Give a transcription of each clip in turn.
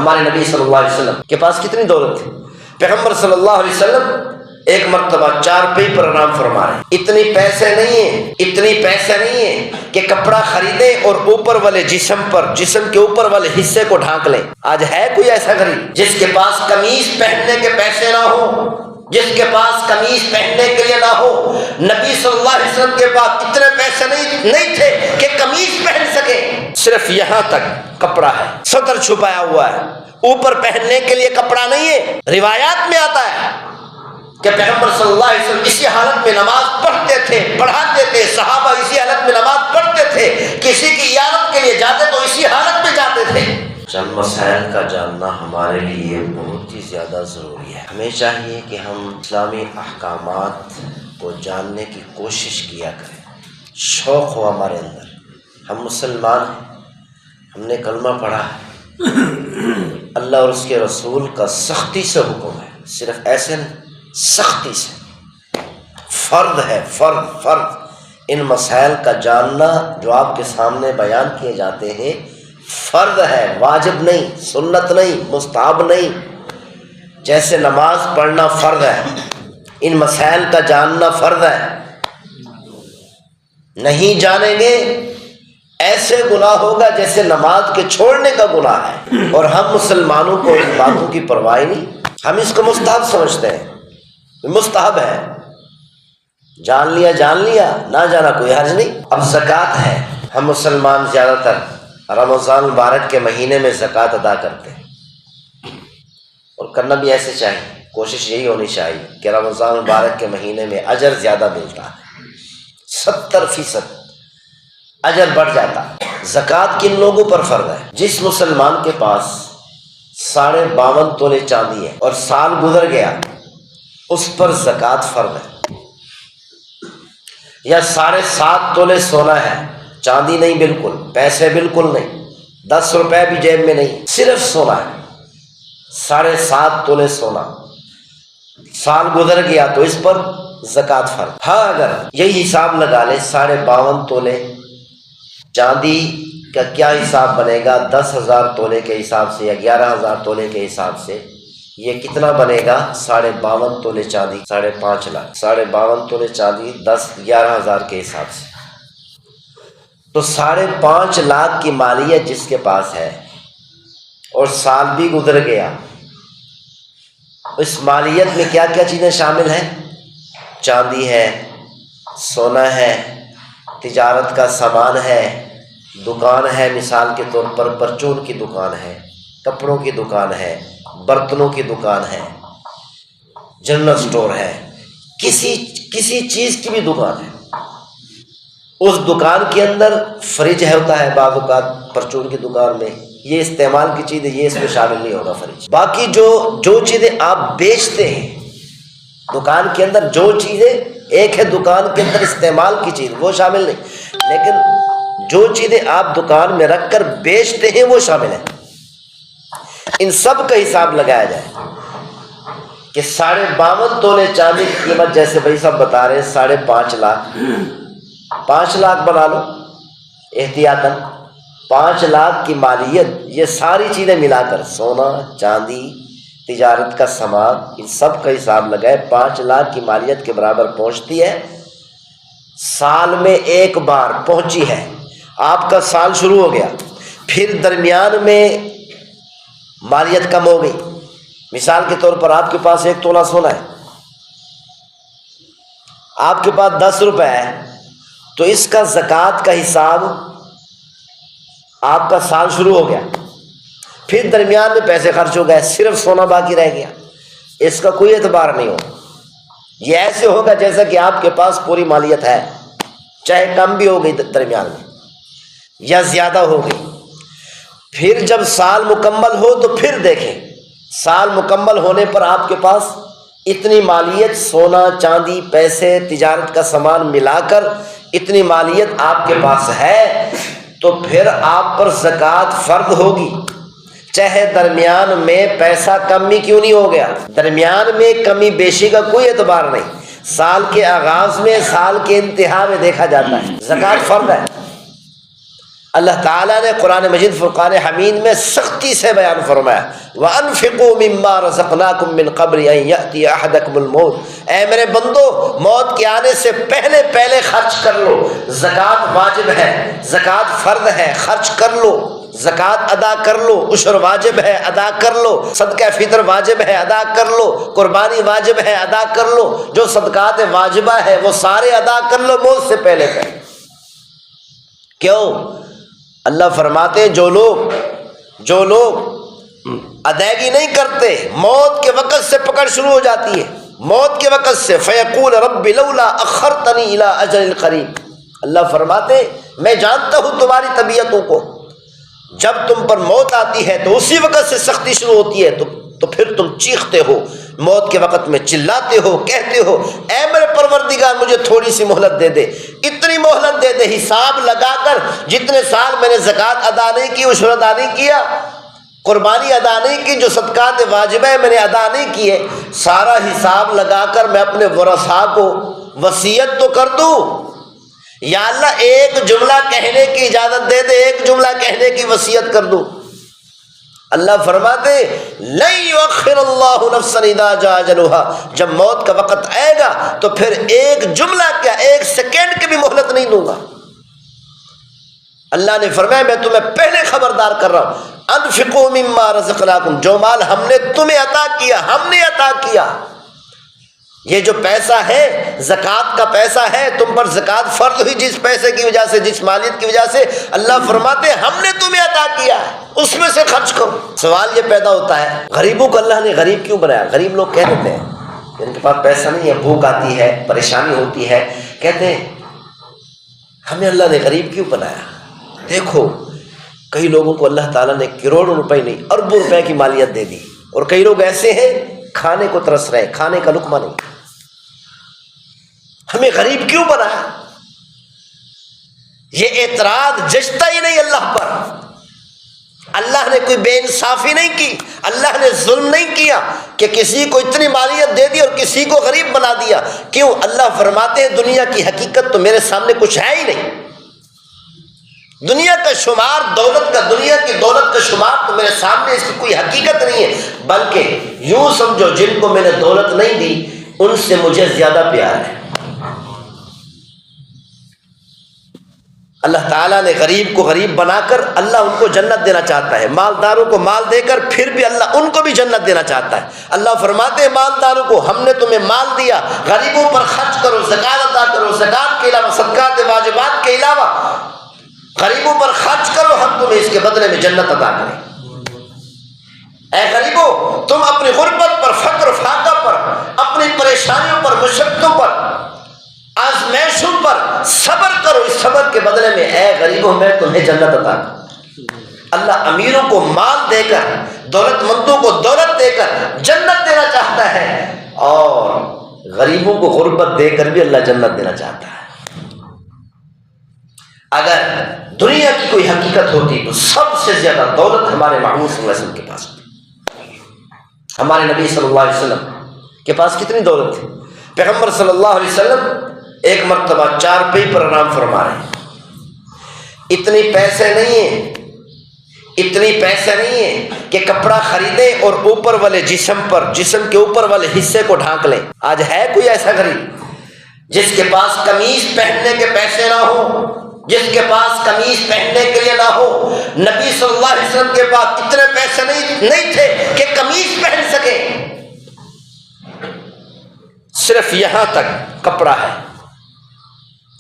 ہمارے نبی صلی اللہ علیہ وسلم کے پاس کتنی دولت تھی؟ پیغمبر صلی اللہ علیہ وسلم ایک مرتبہ چارپائی پر آرام فرما رہے ہیں، اتنی پیسے نہیں ہیں کہ کپڑا خریدیں اور اوپر والے جسم کے اوپر والے حصے کو ڈھانک لیں۔ آج ہے کوئی ایسا غریب جس کے پاس قمیص پہننے کے پیسے نہ ہو، جس کے پاس قمیص پہننے کے لیے نہ ہو؟ نبی صلی اللہ علیہ وسلم کے پاس اتنے پیسے نہیں تھے کہ قمیص پہن سکے، صرف یہاں تک کپڑا ہے، صدر چھپایا ہوا ہے، اوپر پہننے کے لیے کپڑا نہیں ہے۔ روایات میں آتا ہے کہ پیغمبر صلی اللہ علیہ وسلم اسی حالت میں نماز پڑھتے تھے، پڑھاتے تھے، صحابہ اسی حالت میں نماز پڑھتے تھے، کسی کی عیادت کے لیے جاتے تو اسی حالت میں جاتے تھے۔ چند مسائل کا جاننا ہمارے لیے بہت ہی زیادہ ضروری ہے۔ ہمیں چاہیے کہ ہم اسلامی احکامات کو جاننے کی کوشش کیا کریں، شوق ہو ہمارے اندر۔ ہم مسلمان ہیں، ہم نے کلمہ پڑھا ہے، اللہ اور اس کے رسول کا سختی سے حکم ہے، صرف ایسے نہیں، سختی سے فرض ہے، فرض ان مسائل کا جاننا جو آپ کے سامنے بیان کیے جاتے ہیں فرض ہے، واجب نہیں، سنت نہیں، مستحب نہیں۔ جیسے نماز پڑھنا فرض ہے، ان مسائل کا جاننا فرض ہے۔ نہیں جانیں گے ایسے گناہ ہوگا جیسے نماز کے چھوڑنے کا گناہ ہے، اور ہم مسلمانوں کو ان باتوں کی پرواہ نہیں، ہم اس کو مستحب سمجھتے ہیں، مستحب ہے، جان لیا، نہ جانا کوئی حرج نہیں۔ اب زکوٰۃ ہے، ہم مسلمان زیادہ تر رمضان مبارک کے مہینے میں زکوٰۃ ادا کرتے ہیں، اور کرنا بھی ایسے چاہیے، کوشش یہی ہونی چاہیے کہ رمضان مبارک کے مہینے میں اجر زیادہ ملتا ہے، 70% اجر بڑھ جاتا ہے۔ زکوٰۃ کن لوگوں پر فرض ہے؟ جس مسلمان کے پاس 52.5 تولے چاندی ہے اور سال گزر گیا، اس پر زکوٰۃ فرض ہے۔ یا 7.5 تولے سونا ہے، چاندی نہیں، بالکل پیسے بالکل نہیں، 10 روپے بھی جیب میں نہیں، صرف سونا ہے، 7.5 تولے سونا، سال گزر گیا تو اس پر زکوٰۃ فرض۔ ہاں اگر یہی حساب لگا لے 52.5 تولے چاندی کا کیا حساب بنے گا 10,000 تولے کے حساب سے یا 11,000 تولے کے حساب سے، یہ کتنا بنے گا؟ 52.5 تولے چاندی 5.5 لاکھ، 52.5 تولے چاندی 11,000 کے حساب سے، تو 5.5 لاکھ کی مالیت جس کے پاس ہے اور سال بھی گزر گیا، اس مالیت میں کیا کیا چیزیں شامل ہیں؟ چاندی ہے، سونا ہے، تجارت کا سامان ہے، دکان ہے، مثال کے طور پر پرچون کی دکان ہے، کپڑوں کی دکان ہے، برتنوں کی دکان ہے، جنرل سٹور ہے، کسی چیز کی بھی دکان ہے، اس دکان کے اندر فریج ہوتا ہے، بعض اوقات پرچون کی دکان میں یہ استعمال کی چیز ہے، یہ اس میں شامل نہیں ہوگا فریج۔ باقی جو چیزیں آپ بیچتے ہیں دکان کے اندر، جو چیزیں ایک ہے دکان کے اندر استعمال کی چیز وہ شامل نہیں، لیکن جو چیزیں آپ دکان میں رکھ کر بیچتے ہیں وہ شامل ہیں۔ ان سب کا حساب لگایا جائے کہ 52.5 تولے چاندی کی قیمت، جیسے بھائی صاحب بتا رہے ہیں 5.5 لاکھ، 5 لاکھ بنا لو احتیاطاً، 5 لاکھ کی مالیت، یہ ساری چیزیں ملا کر سونا، چاندی، تجارت کا سامان، ان سب کا حساب لگائے 5 لاکھ کی مالیت کے برابر پہنچتی ہے۔ سال میں ایک بار پہنچی ہے، آپ کا سال شروع ہو گیا، پھر درمیان میں مالیت کم ہو گئی، مثال کے طور پر آپ کے پاس 1 تولہ سونا ہے، آپ کے پاس 10 روپے ہے، تو اس کا زکوٰۃ کا حساب آپ کا سال شروع ہو گیا، پھر درمیان میں پیسے خرچ ہو گئے، صرف سونا باقی رہ گیا، اس کا کوئی اعتبار نہیں ہوگا۔ یہ ایسے ہوگا جیسا کہ آپ کے پاس پوری مالیت ہے، چاہے کم بھی ہو گئی درمیان میں یا زیادہ ہو گئی۔ پھر جب سال مکمل ہو تو پھر دیکھیں، سال مکمل ہونے پر آپ کے پاس اتنی مالیت، سونا، چاندی، پیسے، تجارت کا سامان ملا کر اتنی مالیت آپ کے پاس ہے، تو پھر آپ پر زکوٰۃ فرض ہوگی، چاہے درمیان میں پیسہ کمی کیوں نہیں ہو گیا۔ درمیان میں کمی بیشی کا کوئی اعتبار نہیں، سال کے آغاز میں، سال کے انتہا میں دیکھا جاتا ہے، زکوٰۃ فرض ہے۔ اللہ تعالیٰ نے قرآن مجید فرقان حمید میں سختی سے بیان فرمایا وَأَنفِقُوا مِمَّا رَزَقْنَاكُم مِّن قَبْلِ أَن يَأْتِيَ أَحَدَكُمُ الْمَوْتُ، اے میرے بندو موت کے آنے سے پہلے پہلے خرچ کر لو، زکوٰۃ واجب ہے، زکوٰۃ فرض ہے، خرچ کر لو، زکوٰۃ ادا کر لو، عشر واجب ہے ادا کر لو، صدقہ فطر واجب ہے ادا کر لو، قربانی واجب ہے ادا کر لو، جو صدقات واجبہ ہے وہ سارے ادا کر لو موت سے پہلے پہلے۔ کیوں؟ اللہ فرماتے ہیں جو لوگ ادائیگی نہیں کرتے، موت کے وقت سے پکڑ شروع ہو جاتی ہے، موت کے وقت سے فیقول رب لولا اخرتنی الی اجل قریب، اللہ فرماتے ہیں میں جانتا ہوں تمہاری طبیعتوں کو، جب تم پر موت آتی ہے تو اسی وقت سے سختی شروع ہوتی ہے، تو پھر تم چیختے ہو، موت کے وقت میں چلاتے ہو، کہتے ہو اے میرے پروردگار مجھے تھوڑی سی مہلت دے دے، اتنی مہلت دے دے، حساب لگا کر جتنے سال میں نے زکوٰۃ ادا نہیں کی، عشر ادا نہیں کیا، قربانی ادا نہیں کی، جو صدقات واجبہ میں نے ادا نہیں کیے، سارا حساب لگا کر میں اپنے ورثاء کو وصیت تو کر دوں، یا اللہ ایک جملہ کہنے کی اجازت دے دے، ایک جملہ کہنے کی وصیت کر دوں۔ اللہ فرماتے لن یؤخر اللہ نفسا اذا جاء اجلها، جب موت کا وقت آئے گا تو پھر ایک جملہ کیا، ایک سیکنڈ کی بھی مہلت نہیں دوں گا۔ اللہ نے فرمایا میں تمہیں پہلے خبردار کر رہا ہوں، انفقوا مما رزقناکم، جو مال ہم نے تمہیں عطا کیا، ہم نے عطا کیا، یہ جو پیسہ ہے زکوٰۃ کا پیسہ ہے، تم پر زکوٰۃ فرض ہوئی جس پیسے کی وجہ سے، جس مالیت کی وجہ سے، اللہ فرماتے ہیں ہم نے تمہیں عطا کیا ہے، اس میں سے خرچ کرو۔ سوال یہ پیدا ہوتا ہے غریبوں کو اللہ نے غریب کیوں بنایا؟ غریب لوگ کہہ دیتے ہیں ان کے پاس پیسہ نہیں ہے، بھوک آتی ہے، پریشانی ہوتی ہے، کہتے ہیں ہمیں اللہ نے غریب کیوں بنایا؟ دیکھو کئی لوگوں کو اللہ تعالیٰ نے کروڑوں روپے نہیں اربوں روپے کی مالیت دے دی، اور کئی لوگ ایسے ہیں کھانے کو ترس رہے، کھانے کا لقمہ نہیں۔ ہمیں غریب کیوں بنایا؟ یہ اعتراض جچتا ہی نہیں اللہ پر۔ اللہ نے کوئی بے انصافی نہیں کی، اللہ نے ظلم نہیں کیا کہ کسی کو اتنی مالیت دے دی اور کسی کو غریب بنا دیا۔ کیوں؟ اللہ فرماتے ہیں دنیا کی حقیقت تو میرے سامنے کچھ ہے ہی نہیں، دنیا کا شمار، دولت کا، دنیا کی دولت کا شمار تو میرے سامنے اس کی کوئی حقیقت نہیں ہے، بلکہ یوں سمجھو جن کو میں نے دولت نہیں دی ان سے مجھے زیادہ پیار ہے۔ اللہ تعالیٰ نے غریب کو غریب بنا کر اللہ ان کو جنت دینا چاہتا ہے، مالداروں کو مال دے کر پھر بھی اللہ ان کو بھی جنت دینا چاہتا ہے۔ اللہ فرماتے ہیں مالداروں کو ہم نے تمہیں مال دیا، غریبوں پر خرچ کرو، زکوٰۃ ادا کرو، زکوٰۃ کے علاوہ صدقات واجبات کے علاوہ غریبوں پر خرچ کرو، ہم تمہیں اس کے بدلے میں جنت عطا کریں۔ اے غریبوں تم اپنی غربت پر، فقر فاقہ پر، اپنی پریشانیوں پر، مشقتوں پر، آزمائشوں پر صبر کرو، اس صبر کے بدلے میں اے غریبوں میں تمہیں جنت عطا کروں۔ اللہ امیروں کو مال دے کر، دولت مندوں کو دولت دے کر جنت دینا چاہتا ہے، اور غریبوں کو غربت دے کر بھی اللہ جنت دینا چاہتا ہے۔ اگر دنیا کی کوئی حقیقت ہوتی تو سب سے زیادہ دولت ہمارے محمود صلی اللہ علیہ وسلم کے پاس ہوتی۔ ہمارے نبی صلی اللہ علیہ وسلم کے پاس کتنی دولت تھی؟ پیغمبر صلی اللہ علیہ وسلم ایک مرتبہ چارپائی پر آرام فرما رہے ہیں، اتنی پیسے نہیں ہیں کہ کپڑا خریدیں اور اوپر والے جسم کے اوپر والے حصے کو ڈھانک لیں۔ آج ہے کوئی ایسا غریب جس کے پاس قمیص پہننے کے پیسے نہ ہو، جس کے پاس قمیص پہننے کے لیے نہ ہو؟ نبی صلی اللہ علیہ وسلم کے پاس اتنے پیسے نہیں تھے کہ قمیص پہن سکے، صرف یہاں تک کپڑا ہے،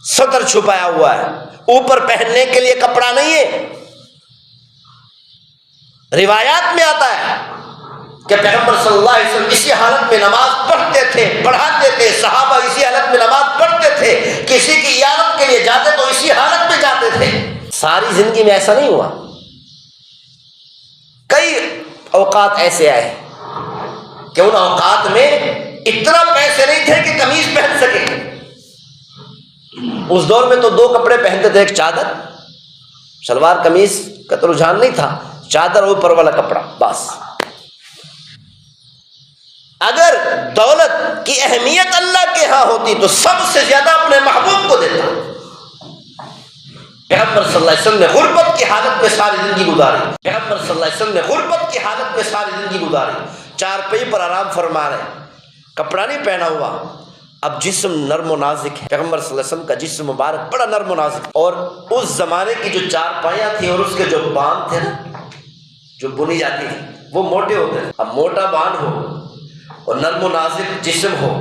صدر چھپایا ہوا ہے، اوپر پہننے کے لیے کپڑا نہیں ہے۔ روایات میں آتا ہے کہ پیغمبر صلی اللہ علیہ وسلم اسی حالت میں نماز پڑھتے تھے، پڑھاتے تھے، صحابہ اسی حالت میں نماز پڑھتے تھے، کسی کی عیادت کے لیے جاتے تو اسی حالت میں جاتے تھے۔ ساری زندگی میں ایسا نہیں ہوا، کئی اوقات ایسے آئے کہ ان اوقات میں اتنا پیسے نہیں تھے کہ قمیص پہن سکے۔ اس دور میں تو دو کپڑے پہنتے تھے، ایک چادر، شلوار قمیص کا تو رجحان نہیں تھا، چادر اوپر والا کپڑا بس۔ اگر دولت کی اہمیت اللہ کے ہاں ہوتی تو سب سے زیادہ اپنے محبوب کو دیتا، پیغمبر صلی اللہ علیہ وسلم نے غربت کی حالت میں ساری زندگی گزاری، پیغمبر صلی اللہ علیہ وسلم نے غربت کی حالت میں ساری زندگی گزاری، چارپائی پر آرام فرما رہے، کپڑا نہیں پہنا ہوا، اب جسم نرم و نازک ہے، پیغمبر صلی اللہ علیہ وسلم کا جسم مبارک بڑا نرم و نازک، اور اس زمانے کی جو چارپائیاں تھیں اور اس کے جو باندھ تھے نا جو بنی جاتی تھی وہ موٹے ہوتے ہیں۔ اب موٹا باندھ ہو اور نرم و نازک جسم ہو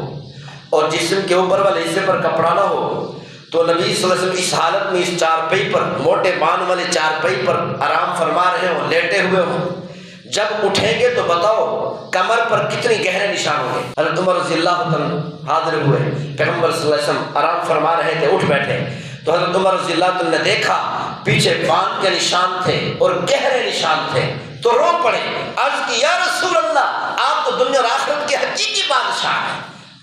اور جسم کے اوپر والے حصے پر کپڑا نہ ہو، تو نبی صلی اللہ علیہ وسلم اس حالت میں اس چارپائی پر، موٹے باندھ والے چارپائی پر آرام فرما رہے ہوں، لیٹے ہوئے ہوں، جب اٹھیں گے تو بتاؤ کمر پر کتنی گہرے نشان ہوں گے۔ حضرت عمر رضی اللہ عنہ حاضر ہوئے، پیغمبر صلی اللہ علیہ وسلم آرام فرما رہے تھے، اٹھ بیٹھے تو حضرت عمر رضی اللہ عنہ نے دیکھا پیچھے باندھ کے نشان تھے اور گہرے نشان تھے، تو رو پڑے، عرض کی یا رسول اللہ آپ تو دنیا اور آخرت کے حقیقی بادشاہ ہیں،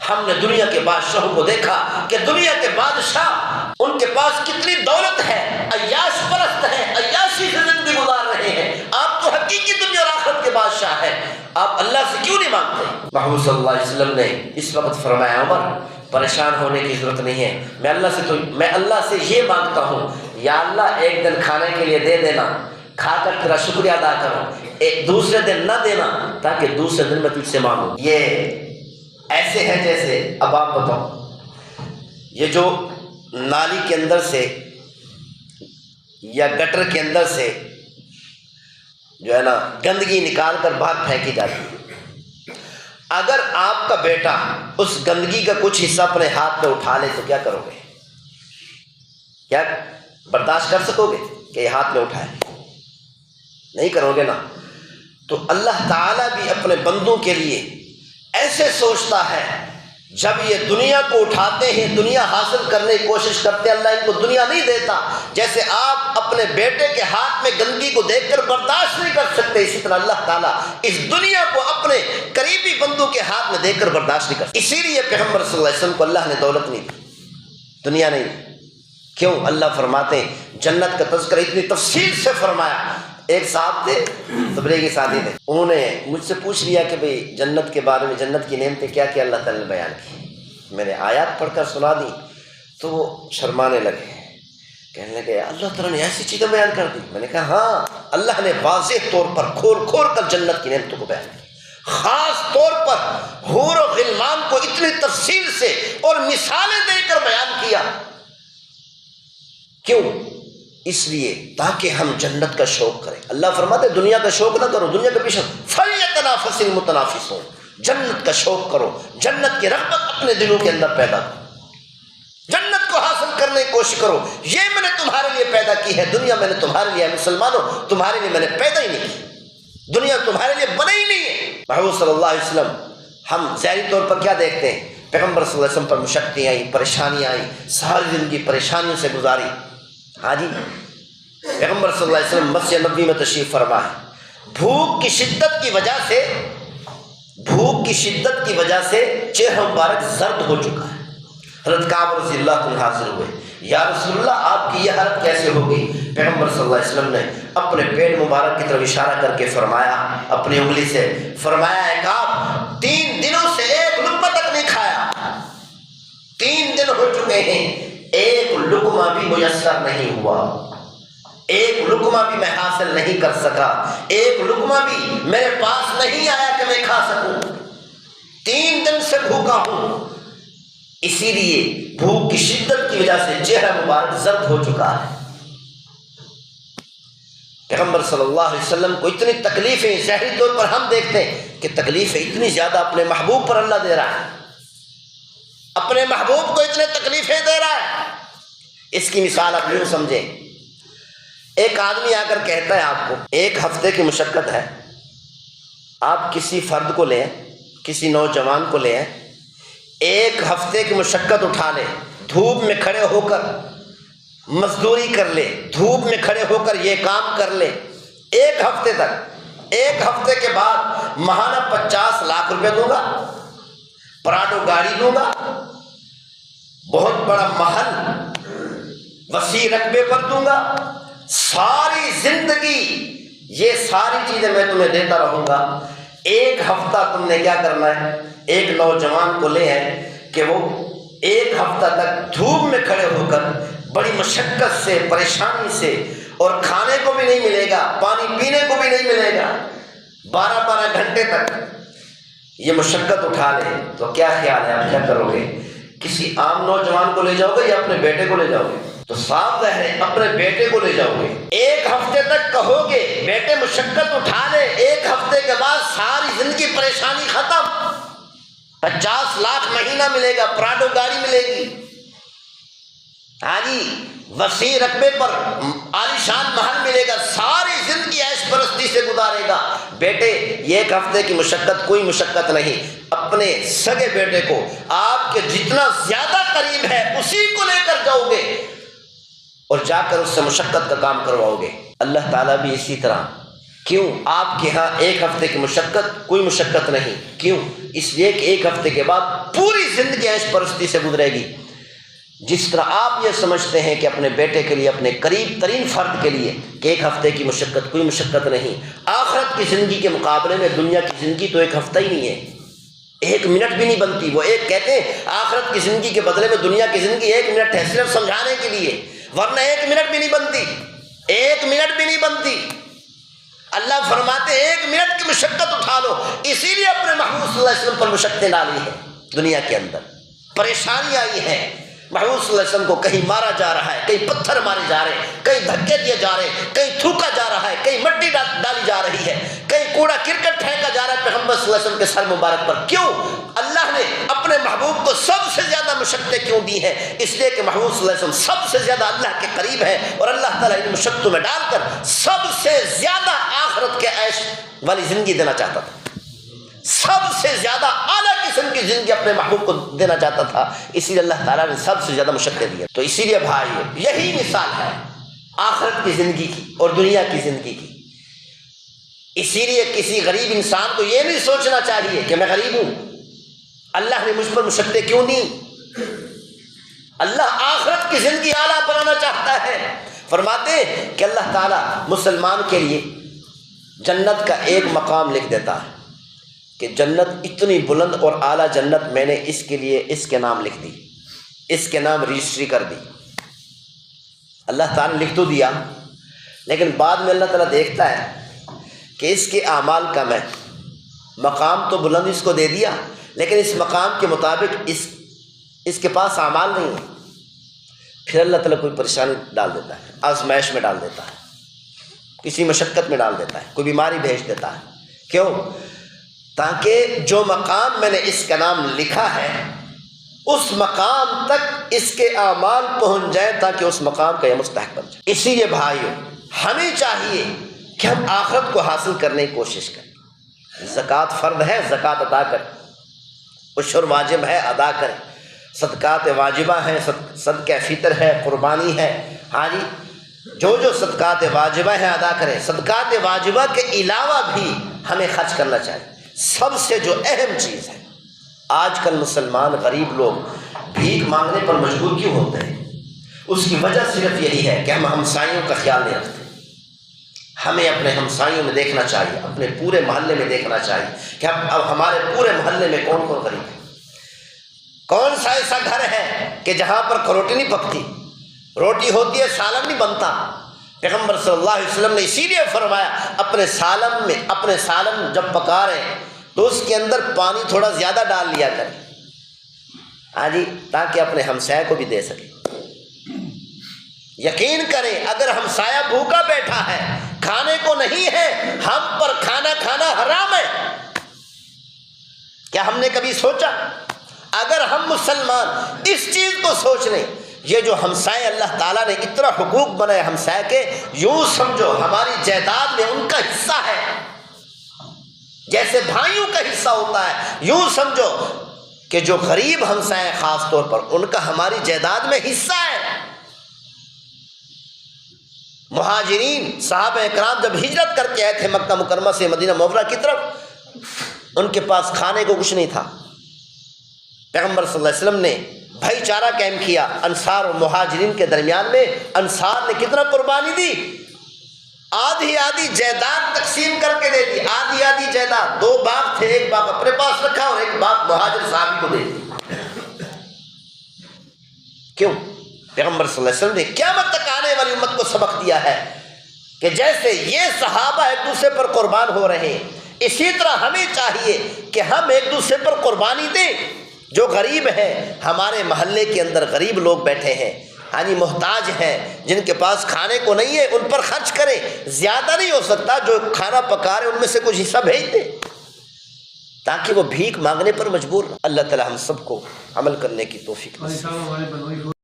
ہم نے دنیا کے بادشاہوں کو دیکھا کہ دنیا کے بادشاہ ان کے پاس کتنی دولت ہے، عیاش پرست ہیں، عیاشی سے زندگی گزار رہے ہیں، آپ تو حقیقی دنیا اور آخرت کے بادشاہ ہیں، آپ اللہ سے کیوں نہیں مانگتے؟ محمد صلی اللہ علیہ وسلم نے اس وقت فرمایا عمر پریشان ہونے کی ضرورت نہیں ہے، میں اللہ سے یہ مانگتا ہوں یا اللہ ایک دن کھانے کے لیے دے دینا، کھا کر تیرا شکریہ ادا کروں، ایک دوسرے دن نہ دینا تاکہ دوسرے دن میں تجھ سے مانگوں۔ یہ ایسے ہیں جیسے اب آپ بتاؤ یہ جو نالی کے اندر سے یا گٹر کے اندر سے جو ہے نا گندگی نکال کر باہر پھینکی جاتی ہے، اگر آپ کا بیٹا اس گندگی کا کچھ حصہ اپنے ہاتھ میں اٹھا لے تو کیا کرو گے؟ کیا برداشت کر سکو گے کہ یہ ہاتھ میں اٹھائے؟ نہیں کرو گے نا۔ تو اللہ تعالیٰ بھی اپنے بندوں کے لیے ایسے سوچتا ہے، جب یہ دنیا کو اٹھاتے ہیں، دنیا حاصل کرنے کی کوشش کرتے ہیں، اللہ ان کو دنیا نہیں دیتا، جیسے آپ اپنے بیٹے کے ہاتھ میں گندگی کو دیکھ کر برداشت نہیں کر سکتے، اسی طرح اللہ تعالیٰ اس دنیا کو اپنے قریبی بندوں کے ہاتھ میں دیکھ کر برداشت نہیں کر سکتے۔ اسی لیے پیغمبر صلی اللہ علیہ وسلم کو اللہ نے دولت نہیں دی، دنیا نہیں دی۔ کیوں؟ اللہ فرماتے ہیں جنت کا تذکرہ اتنی تفصیل سے فرمایا۔ ایک صاحب تھے، تبلیغی ساتھی تھے، انہوں نے مجھ سے پوچھ لیا کہ بھئی جنت کے بارے میں، جنت کی نعمتیں کیا کیا اللہ تعالیٰ نے بیان کی۔ میں نے آیات پڑھ کر سنا دی تو وہ شرمانے لگے، کہنے لگے اللہ تعالیٰ نے ایسی چیزیں بیان کر دی۔ میں نے کہا ہاں، اللہ نے واضح طور پر کھول کھول کر جنت کی نعمتوں کو بیان کی، خاص طور پر حور و غلمان کو اتنی تفصیل سے اور مثالیں دے کر بیان کیا۔ کیوں؟ اس لیے تاکہ ہم جنت کا شوق کریں۔ اللہ فرماتے دنیا کا شوق نہ کرو، دنیا کے پیچھے فَلْيَتَنَافَسِ الْمُتَنَافِسُونَ، جنت کا شوق کرو، جنت کی رغبت اپنے دلوں کے اندر پیدا کرو، جنت کو حاصل کرنے کی کوشش کرو۔ یہ میں نے تمہارے لیے پیدا کی ہے، دنیا میں نے تمہارے لیے، مسلمانوں تمہارے لیے میں نے پیدا ہی نہیں کی، دنیا تمہارے لیے بنی ہی نہیں ہے۔ محمد صلی اللہ علیہ وسلم ہم ظاہری طور پر کیا دیکھتے ہیں؟ پیغمبر صلی اللہ علیہ وسلم پر مشقتیں آئیں، پریشانیاں آئیں، ساری زندگی پریشانیوں سے گزاری۔ ہاں جی، پیغمبر صلی اللہ علیہ وسلم مسجد نبوی میں تشریف فرما ہے، بھوک کی شدت کی وجہ سے چہرہ مبارک زرد ہو چکا ہے۔ حضرت کعب رضی اللہ عنہ حاضر ہوئے، یا رسول اللہ آپ کی یہ حالت کیسے ہو گئی؟ پیغمبر صلی اللہ علیہ وسلم نے اپنے پیٹ مبارک کی طرف اشارہ کر کے فرمایا، اپنی انگلی سے فرمایا، اے کعب 3 دنوں سے ایک لقمہ تک نہیں کھایا، 3 دن ہو چکے ہیں، ایک لقمہ بھی میسر نہیں ہوا، ایک لقمہ بھی میں حاصل نہیں کر سکا، ایک لقمہ بھی میرے پاس نہیں آیا کہ میں کھا سکوں، 3 دن سے بھوکا ہوں۔ اسی لیے بھوک کی شدت کی وجہ سے چہرہ مبارک زرد ہو چکا ہے۔ پیغمبر صلی اللہ علیہ وسلم کو اتنی تکلیفیں، ظاہری طور پر ہم دیکھتے ہیں کہ تکلیفیں اتنی زیادہ اپنے محبوب پر اللہ دے رہا ہے، اپنے محبوب کو اتنے تکلیفیں دے رہا ہے۔ اس کی مثال آپ یوں سمجھیں، ایک آدمی آ کر کہتا ہے آپ کو 1 ہفتے کی مشقت ہے، آپ کسی فرد کو لیں، کسی نوجوان کو لیں، 1 ہفتے کی مشقت اٹھا لے، دھوپ میں کھڑے ہو کر مزدوری کر لے، دھوپ میں کھڑے ہو کر یہ کام کر لے 1 ہفتے تک، 1 ہفتے کے بعد ماہانہ 50 لاکھ روپے دوں گا، پراڈو گاڑی دوں گا، بہت بڑا محل وسیع رقبے پر دوں گا، ساری زندگی یہ ساری چیزیں میں تمہیں دیتا رہوں گا۔ 1 ہفتہ تم نے کیا کرنا ہے؟ ایک نوجوان کو لے ہے کہ وہ 1 ہفتہ تک دھوپ میں کھڑے ہو کر بڑی مشقت سے، پریشانی سے، اور کھانے کو بھی نہیں ملے گا، پانی پینے کو بھی نہیں ملے گا، 12 گھنٹے تک یہ مشقت اٹھا لے تو کیا خیال ہے آپ کیا کرو گے؟ کسی عام نوجوان کو لے جاؤ گے یا اپنے بیٹے کو لے جاؤ گے؟ تو صاف ظاہر ہے اپنے بیٹے کو لے جاؤ گے۔ 1 ہفتے تک کہو گے بیٹے مشقت اٹھا لے، 1 ہفتے کے بعد ساری زندگی پریشانی ختم، 50 لاکھ مہینہ ملے گا، پراڈو گاڑی ملے گی، ہاں جی، وسیع رقبے پر عالیشان محل ملے گا، ساری زندگی عیش پرستی سے گزارے گا۔ بیٹے یہ 1 ہفتے کی مشقت کوئی مشقت نہیں، اپنے سگے بیٹے کو آپ کے جتنا زیادہ قریب ہے اسی کو لے کر جاؤ گے اور جا کر اس سے مشقت کا کام کرواؤ گے۔ اللہ تعالیٰ بھی اسی طرح، کیوں آپ کے ہاں 1 ہفتے کی مشقت کوئی مشقت نہیں، کیوں؟ اس لیے کہ 1 ہفتے کے بعد پوری زندگی عیش پرستی سے گزرے گی۔ جس طرح آپ یہ سمجھتے ہیں کہ اپنے بیٹے کے لیے، اپنے قریب ترین فرد کے لیے کہ 1 ہفتے کی مشقت کوئی مشقت نہیں، آخرت کی زندگی کے مقابلے میں دنیا کی زندگی تو 1 ہفتہ ہی نہیں ہے، 1 منٹ بھی نہیں بنتی۔ وہ ایک کہتے ہیں آخرت کی زندگی کے بدلے میں دنیا کی زندگی 1 منٹ ہے صرف سمجھانے کے لیے، ورنہ 1 منٹ بھی نہیں بنتی، 1 منٹ بھی نہیں بنتی۔ اللہ فرماتے 1 منٹ کی مشقت اٹھا لو، اسی لیے اپنے محبوب صلی اللہ علیہ وسلم پر مشقتیں ڈالی ہیں، دنیا کے اندر پریشانی آئی ہے۔ محبوب صلی اللہ علیہ وسلم کو کہیں مارا جا رہا ہے، کہیں پتھر مارے جا رہے ہیں، کہیں دھکے دیے جا رہے ہیں، کہیں تھوکا جا رہا ہے، کہیں مٹی ڈالی جا رہی ہے، کہیں کوڑا کرکٹ پھینکا جا رہا ہے پیغمبر صلی اللہ علیہ وسلم کے سر مبارک پر۔ کیوں اللہ نے اپنے محبوب کو سب سے زیادہ مشقتیں کیوں دی ہیں؟ اس لیے کہ محبوب صلی اللہ علیہ وسلم سب سے زیادہ اللہ کے قریب ہے، اور اللہ تعالیٰ ان مشقتوں میں ڈال کر سب سے زیادہ آخرت کے عیش والی زندگی دینا چاہتا تھا، سب سے زیادہ اعلیٰ قسم کی زندگی اپنے محبوب کو دینا چاہتا تھا، اسی لیے اللہ تعالیٰ نے سب سے زیادہ مشقتیں دی۔ تو اسی لیے بھائی یہی مثال ہے آخرت کی زندگی کی اور دنیا کی زندگی کی۔ اسی لیے کسی غریب انسان کو یہ نہیں سوچنا چاہیے کہ میں غریب ہوں، اللہ نے مجھ پر مشقتیں کیوں دی؟ اللہ آخرت کی زندگی اعلیٰ بنانا چاہتا ہے۔ فرماتے ہیں کہ اللہ تعالیٰ مسلمان کے لیے جنت کا ایک مقام لکھ دیتا ہے کہ جنت اتنی بلند اور اعلیٰ جنت میں نے اس کے لیے اس کے نام لکھ دی، اس کے نام رجسٹری کر دی۔ اللہ تعالیٰ نے لکھ تو دیا، لیکن بعد میں اللہ تعالیٰ دیکھتا ہے کہ اس کے اعمال کم ہے، مقام تو بلند اس کو دے دیا لیکن اس مقام کے مطابق اس کے پاس اعمال نہیں ہے، پھر اللہ تعالیٰ کوئی پریشانی ڈال دیتا ہے، آزمائش میں ڈال دیتا ہے، کسی مشقت میں ڈال دیتا ہے، کوئی بیماری بھیج دیتا ہے۔ کیوں؟ تاکہ جو مقام میں نے اس کا نام لکھا ہے اس مقام تک اس کے اعمال پہنچ جائیں، تاکہ اس مقام کا یہ مستحق بن جائے۔ اسی لیے بھائیوں ہمیں چاہیے کہ ہم آخرت کو حاصل کرنے کی کوشش کریں۔ زکوٰۃ فرض ہے، زکوٰۃ ادا کریں، عشر واجب ہے، ادا کریں، صدقات واجبہ ہیں، صدقہ فطر ہے، قربانی ہے، ہاں جی، جو صدقات واجبہ ہیں ادا کریں۔ صدقات واجبہ کے علاوہ بھی ہمیں خرچ کرنا چاہیے۔ سب سے جو اہم چیز ہے، آج کل مسلمان غریب لوگ بھیک مانگنے پر مجبور کیوں ہوتے ہیں؟ اس کی وجہ صرف یہی ہے کہ ہم ہمسائیوں کا خیال نہیں رکھتے۔ ہمیں اپنے ہمسائیوں میں دیکھنا چاہیے، اپنے پورے محلے میں دیکھنا چاہیے کہ اب ہمارے پورے محلے میں کون کون غریب ہے، کون سا ایسا گھر ہے کہ جہاں پر روٹی نہیں پکتی، روٹی ہوتی ہے سالن نہیں بنتا۔ پیغمبر صلی اللہ علیہ وسلم نے اسی لیے فرمایا اپنے سالن جب پکا رہے ہیں تو اس کے اندر پانی تھوڑا زیادہ ڈال لیا کریں، ہاں جی، تاکہ اپنے ہمسائے کو بھی دے سکیں۔ یقین کریں اگر ہمسایہ بھوکا بیٹھا ہے، کھانے کو نہیں ہے، ہم پر کھانا کھانا حرام ہے، کیا ہم نے کبھی سوچا؟ اگر ہم مسلمان اس چیز کو سوچ لیں، یہ جو ہمسائے اللہ تعالیٰ نے اتنا حقوق بنائے ہمسائے کے، یوں سمجھو ہماری جائیداد میں ان کا حصہ ہے، جیسے بھائیوں کا حصہ ہوتا ہے، یوں سمجھو کہ جو غریب ہمسائے خاص طور پر ان کا ہماری جائیداد میں حصہ ہے۔ مہاجرین صحابہ اکرام جب ہجرت کر کے آئے تھے مکہ مکرمہ سے مدینہ منورہ کی طرف، ان کے پاس کھانے کو کچھ نہیں تھا۔ پیغمبر صلی اللہ علیہ وسلم نے بھائی چارہ قائم کیا انصار اور مہاجرین کے درمیان میں۔ انصار نے کتنا قربانی دی؟ آدھی آدھی جائیداد تقسیم کر کے دے دی، آدھی آدھی جائیداد۔ 2 باغ تھے، ایک باغ اپنے پاس رکھا اور ایک باغ مہاجر صحابی کو دے دی۔ کیوں؟ پیغمبر صلی اللہ علیہ وسلم نے قیامت تک آنے والی امت کو سبق دیا ہے کہ جیسے یہ صحابہ ایک دوسرے پر قربان ہو رہے ہیں، اسی طرح ہمیں چاہیے کہ ہم ایک دوسرے پر قربانی دیں۔ جو غریب ہیں، ہمارے محلے کے اندر غریب لوگ بیٹھے ہیں، ہاں جی محتاج ہیں، جن کے پاس کھانے کو نہیں ہے، ان پر خرچ کریں۔ زیادہ نہیں ہو سکتا، جو کھانا پکا رہے ان میں سے کچھ حصہ بھیج دیں تاکہ وہ بھیک مانگنے پر مجبور نہ۔ اللہ تعالی ہم سب کو عمل کرنے کی توفیق نصیب۔